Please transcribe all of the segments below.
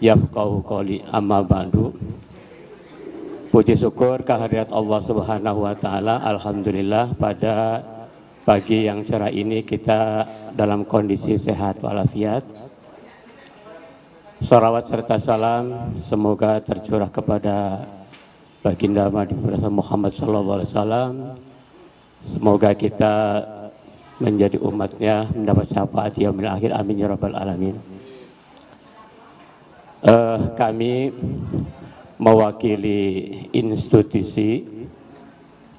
yafqahu qawli amma ba'du. Puji syukur kehadirat Allah Subhanahu wa taala. Alhamdulillah pada pagi yang cerah ini kita dalam kondisi sehat walafiat. Shalawat serta salam semoga tercurah kepada baginda Muhammad sallallahu alaihi wasallam. Semoga kita menjadi umatnya mendapat syafaat yaumil akhir, amin ya rabbal alamin. Kami mewakili institusi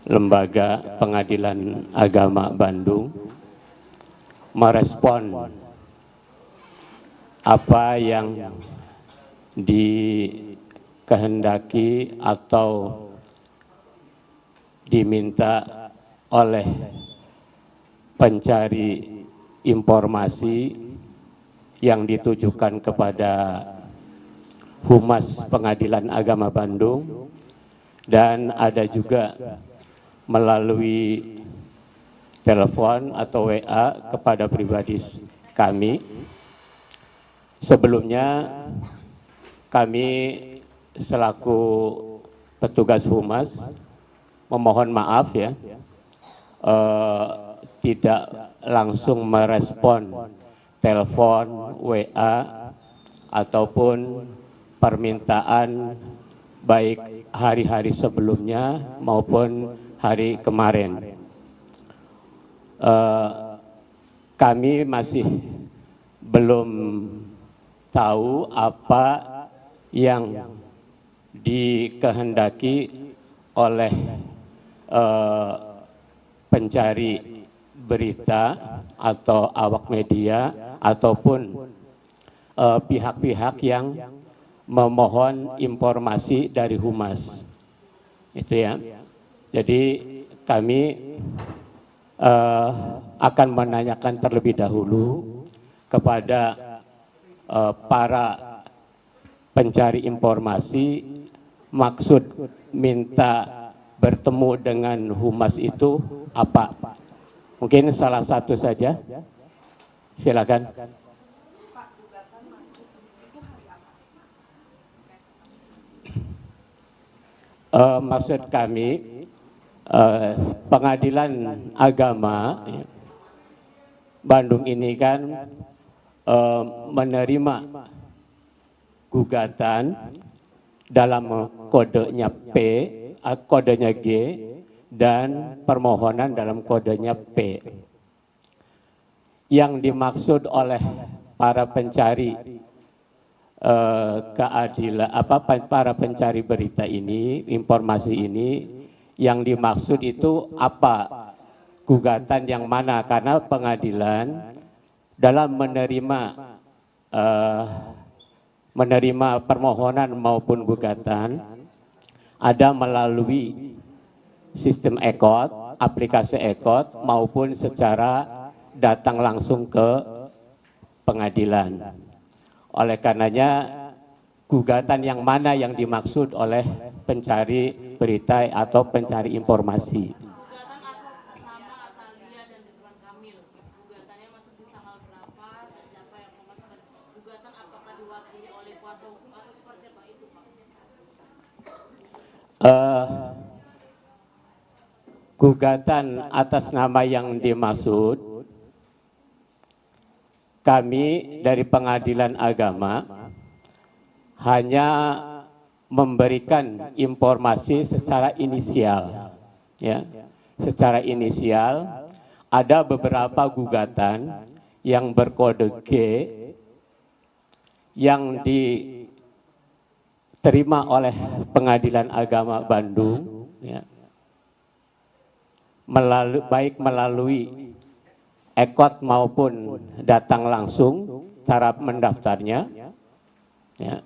Lembaga Pengadilan Agama Bandung merespon apa yang dikehendaki atau diminta oleh pencari informasi yang ditujukan kepada Humas Pengadilan Agama Bandung, dan ada juga melalui telepon atau WA kepada pribadi kami. Sebelumnya kami selaku petugas Humas memohon maaf ya, tidak langsung merespon telepon, WA ataupun permintaan baik hari-hari sebelumnya maupun hari kemarin. Kami masih belum tahu apa yang dikehendaki oleh pencari berita atau awak media ataupun pihak-pihak yang memohon informasi dari Humas, itu ya. Jadi kami akan menanyakan terlebih dahulu kepada para pencari informasi, maksud minta bertemu dengan Humas itu apa? Mungkin salah satu saja, silakan. Maksud kami Pengadilan Agama Bandung ini kan menerima gugatan dalam kodenya P, kodenya G, dan permohonan dalam kodenya P. Yang dimaksud oleh para pencari keadilan, para pencari berita ini, informasi ini, yang dimaksud itu apa, gugatan yang mana? Karena pengadilan dalam menerima permohonan maupun gugatan ada melalui sistem EKOT, aplikasi EKOT, maupun secara datang langsung ke pengadilan. Oleh karenanya gugatan yang mana yang dimaksud oleh pencari berita atau pencari informasi? Gugatan atas nama Atalia dan Ridwan Kamil. Gugatannya masuk di tanggal berapa dan siapa yang memasukkan gugatan, apakah diwakili oleh kuasa hukum atau seperti apa itu, Pak? Gugatan atas nama yang dimaksud, kami dari Pengadilan Agama hanya memberikan informasi secara inisial, ya. Secara inisial ada beberapa gugatan yang berkode G yang diterima oleh Pengadilan Agama Bandung, ya. Baik melalui EKOT maupun datang langsung cara mendaftarnya, ya.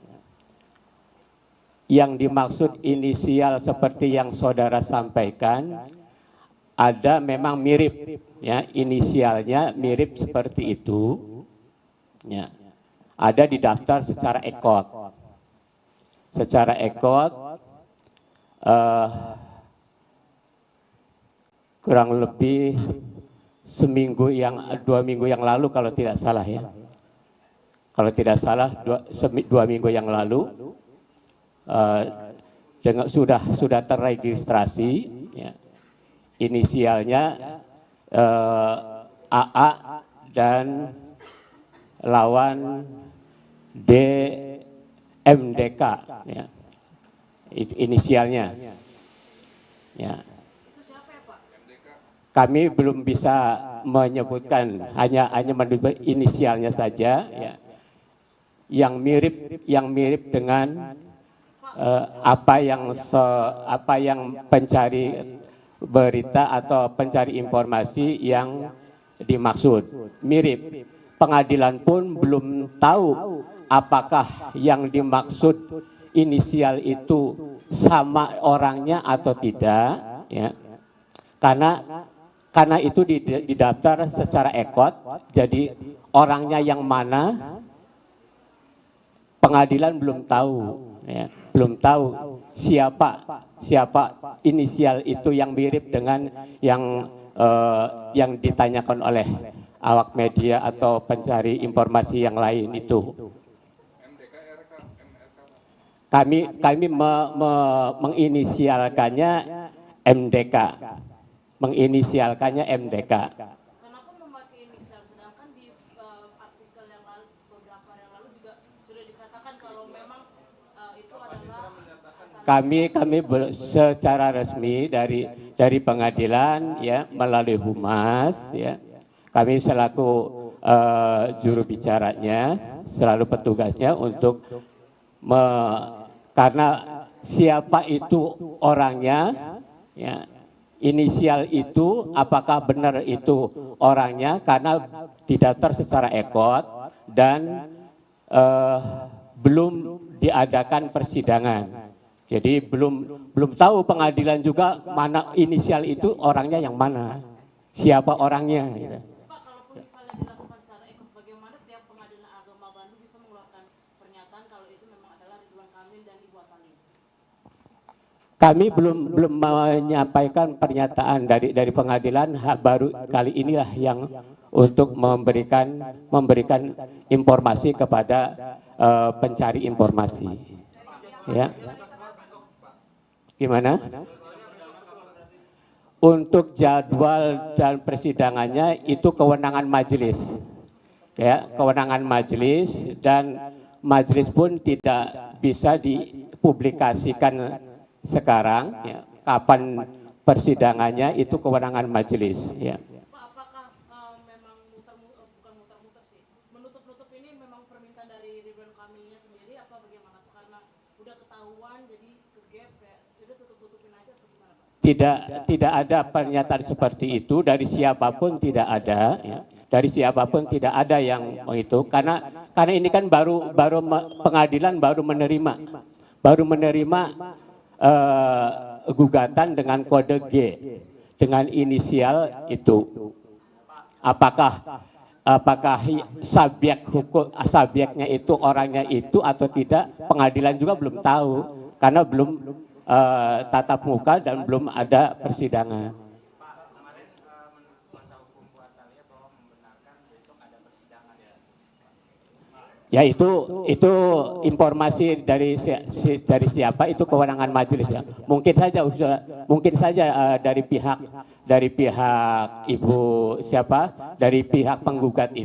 Yang dimaksud inisial seperti yang saudara sampaikan ada memang mirip, ya, inisialnya mirip seperti itu, ya. Ada di daftar secara EKOT. Secara EKOT kurang lebih 2 minggu yang lalu kalau tidak salah ya. kalau tidak salah 2 minggu yang lalu sudah terregistrasi, ya, inisialnya AA dan lawan DMDK, ya, itu inisialnya. Ya. Kami belum bisa menyebutkan, hanya menyebut inisialnya saja, ya, yang mirip dengan apa yang pencari berita atau pencari informasi yang dimaksud, mirip. Pengadilan pun belum tahu apakah yang dimaksud inisial itu sama orangnya atau tidak, ya. Karena itu didaftar secara ekot, jadi orangnya yang mana pengadilan belum tahu, ya. Belum tahu siapa inisial itu yang mirip dengan yang ditanyakan oleh awak media atau pencari informasi yang lain itu. Kami menginisialkannya MDK, Kenapa memakai inisial, sedangkan di artikel yang lalu, beberapa hari yang lalu juga sudah dikatakan kalau memang itu adalah kami secara resmi dari pengadilan, ya, melalui humas, ya, kami selaku juru bicaranya, selalu petugasnya untuk karena siapa itu orangnya, ya, inisial itu apakah benar itu orangnya, karena didaftar secara ekot dan belum diadakan persidangan. Jadi belum tahu pengadilan juga mana inisial itu orangnya yang mana, siapa orangnya. Gitu. Pak, kalaupun misalnya dilakukan secara ekot, bagaimana pihak Pengadilan Agama Bandung bisa mengeluarkan pernyataan kalau itu memang adalah Ridwan Kamil dan Ibu Atalia? Kami belum menyampaikan pernyataan dari pengadilan, baru kali inilah yang untuk memberikan informasi kepada pencari informasi. Ya. Gimana? Untuk jadwal dan persidangannya itu kewenangan majelis. Ya, kewenangan majelis, dan majelis pun tidak bisa dipublikasikan sekarang, ya. Kapan persidangannya itu kewenangan majelis, ya. Pak, apakah memang bukan muter-muter sih, menutup-nutup ini memang permintaan dari Ridwan Kamilnya sendiri apa bagaimana? Karena udah ketahuan jadi ke gap, ya udah tutup-tutupin aja atau gimana, Pak? Tidak ada pernyataan seperti itu dari siapapun, tidak ada, ya. Dari siapapun tidak ada yang itu, karena ini kan baru pengadilan baru menerima gugatan dengan kode G dengan inisial itu. Apakah subjeknya itu orangnya itu atau tidak, pengadilan juga belum tahu karena belum tatap muka dan belum ada persidangan. Ya itu informasi dari siapa, itu kewenangan majelis, ya. Mungkin saja dari pihak ibu siapa, dari pihak penggugat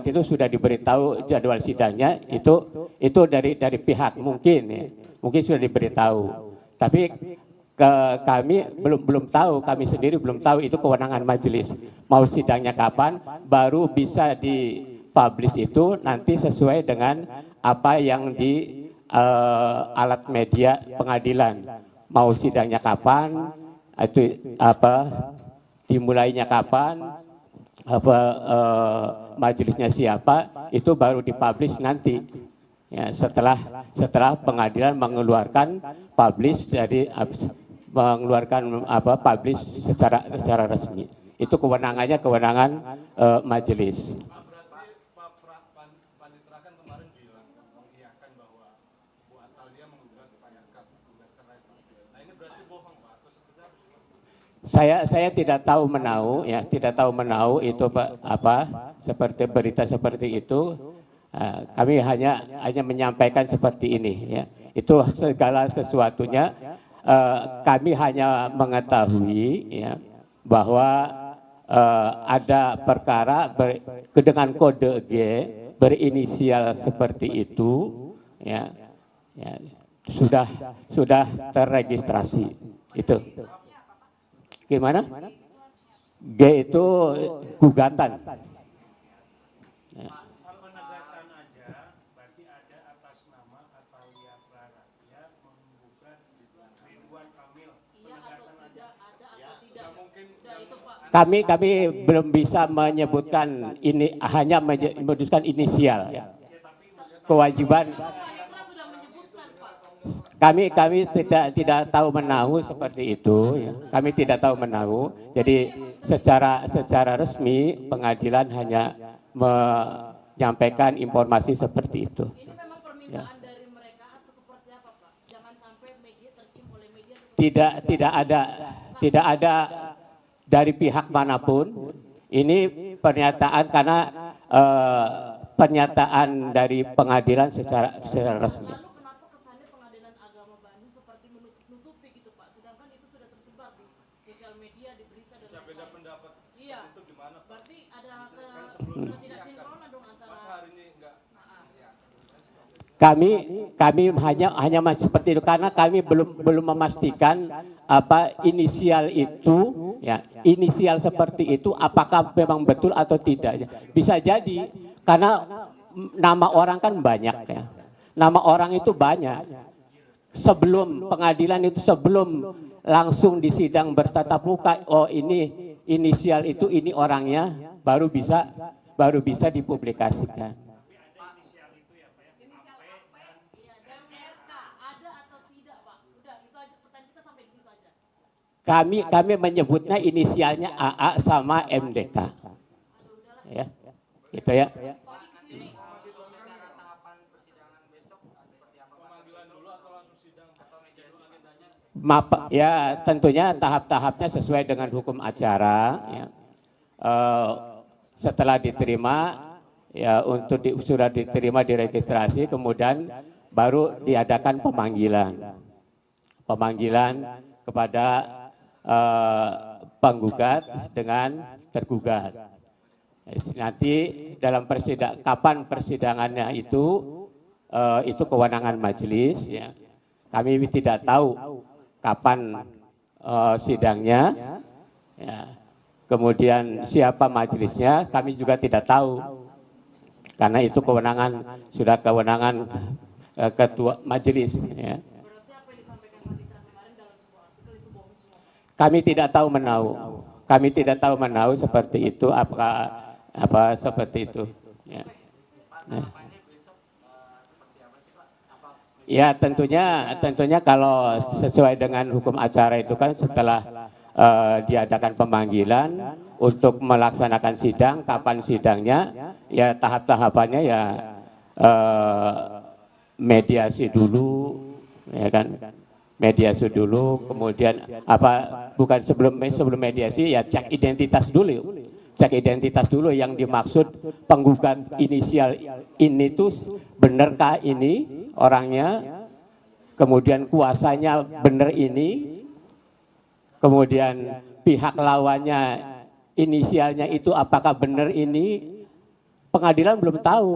itu sudah diberitahu jadwal sidangnya, itu dari pihak mungkin, ya. Mungkin sudah diberitahu. Tapi kami belum tahu, kami sendiri belum tahu itu kewenangan majelis. Mau sidangnya kapan, baru bisa dipublish itu nanti sesuai dengan apa yang di alat media pengadilan. Mau sidangnya kapan, itu dimulainya kapan, majelisnya siapa, itu baru dipublish nanti. Ya, setelah pengadilan mengeluarkan publish secara resmi. Itu kewenangan majelis. Berarti Pak Panitera kan kemarin bilang, mengiyakan bahwa Bu Atalia menggugat Pak Yaka, menggugat cerai Pak. Nah ini berarti bohong Pak, atau seperti apa sih? Saya tidak tahu menau ya, tidak tahu menau itu apa seperti berita seperti itu. Kami hanya menyampaikan seperti ini ya. Itu segala sesuatunya kami hanya mengetahui ya bahwa ada perkara dengan kode G berinisial seperti itu ya, ya sudah terregistrasi itu. Gimana? G itu gugatan. Ya. Penegasan aja, berarti ada atas nama atau ya praratya menggugat Ridwan Kamil. Penegasan aja. Ada atau tidak? Mungkin Itu Pak. Kami belum bisa menyebutkan ini, hanya menyebutkan inisial. Ya. Kewajiban. Panitra sudah menyebutkan Pak. Kami tidak tahu menahu seperti itu ya. Kami tidak tahu menahu. Jadi secara resmi pengadilan hanya menyampaikan informasi seperti itu. Ini memang permintaan dari mereka atau seperti apa Pak? Jangan sampai media tercium oleh media atau Tidak ada dari pihak manapun. Ini pernyataan karena pernyataan dari pengadilan secara resmi. lalu kenapa kesannya Pengadilan Agama Bandung seperti menutup-nutupi gitu Pak? Sedangkan itu sudah tersebar di sosial media, di berita dan bisa beda pendapat Iya. itu gimana Pak? Berarti ada sebelumnya tidak sinkronan dong antara Masa hari ini enggak? Ya. Kami hanya seperti itu karena kami belum memastikan apa inisial itu ya, inisial seperti itu apakah memang betul atau tidak. Bisa jadi karena nama orang kan banyak ya. Nama orang itu banyak. Sebelum pengadilan itu, sebelum langsung di sidang bertatap muka, oh ini inisial itu, ini orangnya, baru bisa dipublikasikan. Iya, dan RK ada atau tidak Pak? Udah itu aja, pertanyaan kita sampai di situ aja. Kami menyebutnya inisialnya AA sama MDK. Ya, gitu ya. Pemanggilan dulu atau langsung sidang atau agendanya? Ya tentunya tahap-tahapnya sesuai dengan hukum acara. Ya. Setelah diterima, ya sudah diterima diregistrasi, kemudian baru diadakan pemanggilan kepada penggugat dengan tergugat. Nanti dalam kapan persidangannya itu kewenangan majelis. Ya. Kami tidak tahu kapan sidangnya. Ya. Kemudian siapa majelisnya, kami juga tidak tahu. Karena itu sudah kewenangan ketua majelis. Ya. Berarti apa yang disampaikan Panitra kemarin dalam sebuah artikel itu bohong semua Pak? Kami tidak tahu menahu. Kami tidak tahu menahu seperti itu, apa seperti itu. Ya. Ya tentunya kalau sesuai dengan hukum acara itu kan setelah diadakan pemanggilan untuk melaksanakan sidang, kapan sidangnya, ya tahap-tahapannya ya mediasi dulu, ya kan, mediasi dulu, kemudian bukan sebelum mediasi ya cek identitas dulu yang dimaksud penggugat inisial ini tuh benarkah ini orangnya, kemudian kuasanya benar ini, kemudian pihak lawannya inisialnya itu apakah benar ini, pengadilan belum tahu.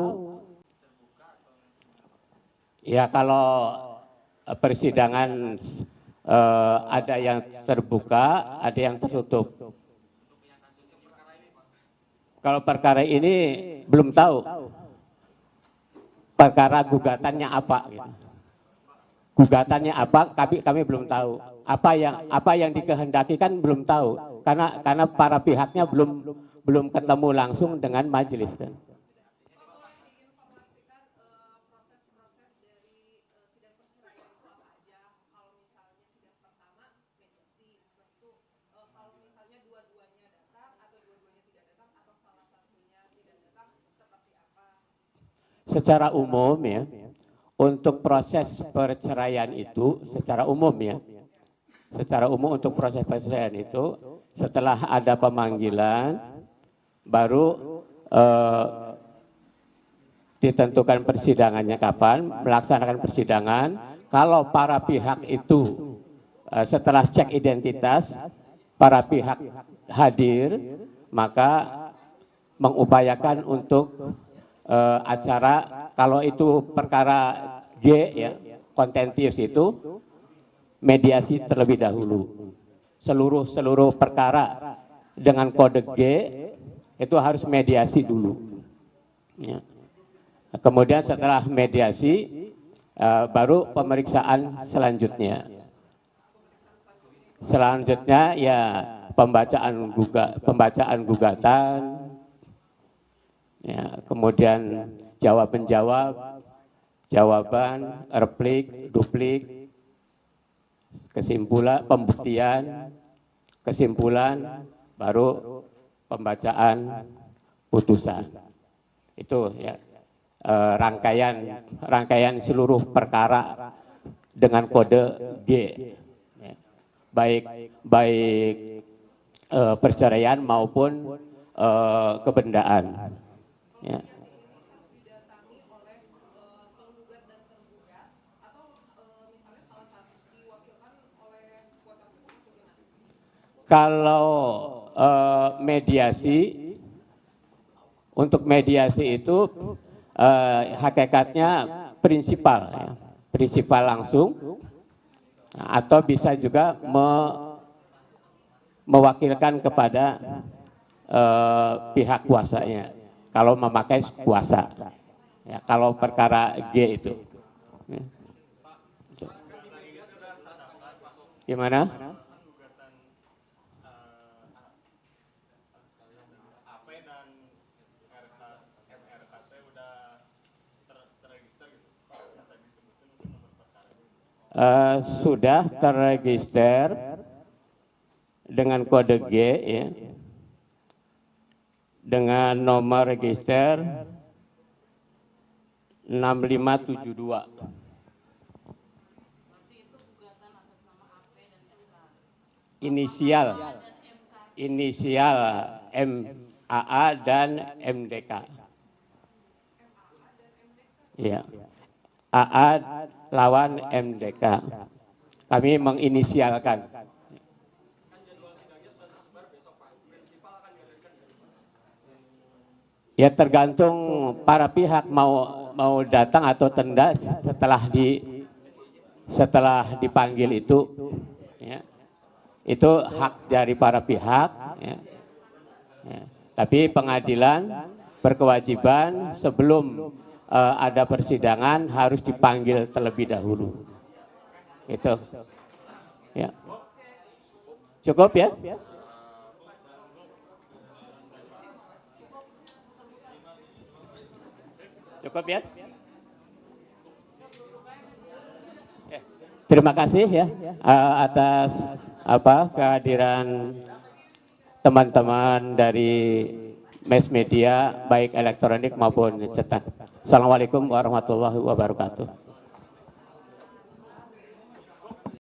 Ya kalau persidangan ada yang terbuka, ada yang tertutup. Kalau perkara ini belum tahu. Perkara gugatannya apa? Gitu. Gugatannya apa? Kami belum tahu. Apa yang dikehendaki kan belum tahu. Karena para pihaknya belum ketemu langsung dengan majelis kan. Secara umum ya, untuk proses perceraian itu secara umum ya, secara umum untuk proses perselesaian itu setelah ada pemanggilan baru ditentukan persidangannya kapan, melaksanakan persidangan. Kalau para pihak itu setelah cek identitas, para pihak hadir, maka mengupayakan untuk acara, kalau itu perkara G ya, kontentius itu mediasi terlebih dahulu. Seluruh perkara dengan kode G itu harus mediasi dulu. Ya. Kemudian setelah mediasi baru pemeriksaan selanjutnya. Selanjutnya ya pembacaan gugatan, ya, kemudian jawaban, replik, duplik, kesimpulan, pembuktian, kesimpulan, baru pembacaan putusan. Itu ya rangkaian seluruh perkara dengan kode G, ya. baik perceraian maupun kebendaan. Ya. Kalau mediasi, untuk mediasi itu hakikatnya prinsipal, ya. Prinsipal langsung, atau bisa juga mewakilkan kepada pihak kuasanya. Kalau memakai kuasa, ya, kalau perkara G itu. Ya. Gimana? Sudah terregister dengan kode G, ya, dengan nomor register 6572. Inisial MAA dan MDK. Ya. AA lawan MDK. Kami menginisialkan. Ya tergantung para pihak mau datang atau tidak setelah dipanggil itu, ya. Itu hak dari para pihak, ya. Ya. Tapi pengadilan berkewajiban sebelum ada persidangan harus dipanggil terlebih dahulu. Itu. Ya. Cukup ya? Cukup ya? Terima kasih ya atas kehadiran teman-teman dari mass media baik elektronik maupun cetak. Assalamualaikum warahmatullahi wabarakatuh.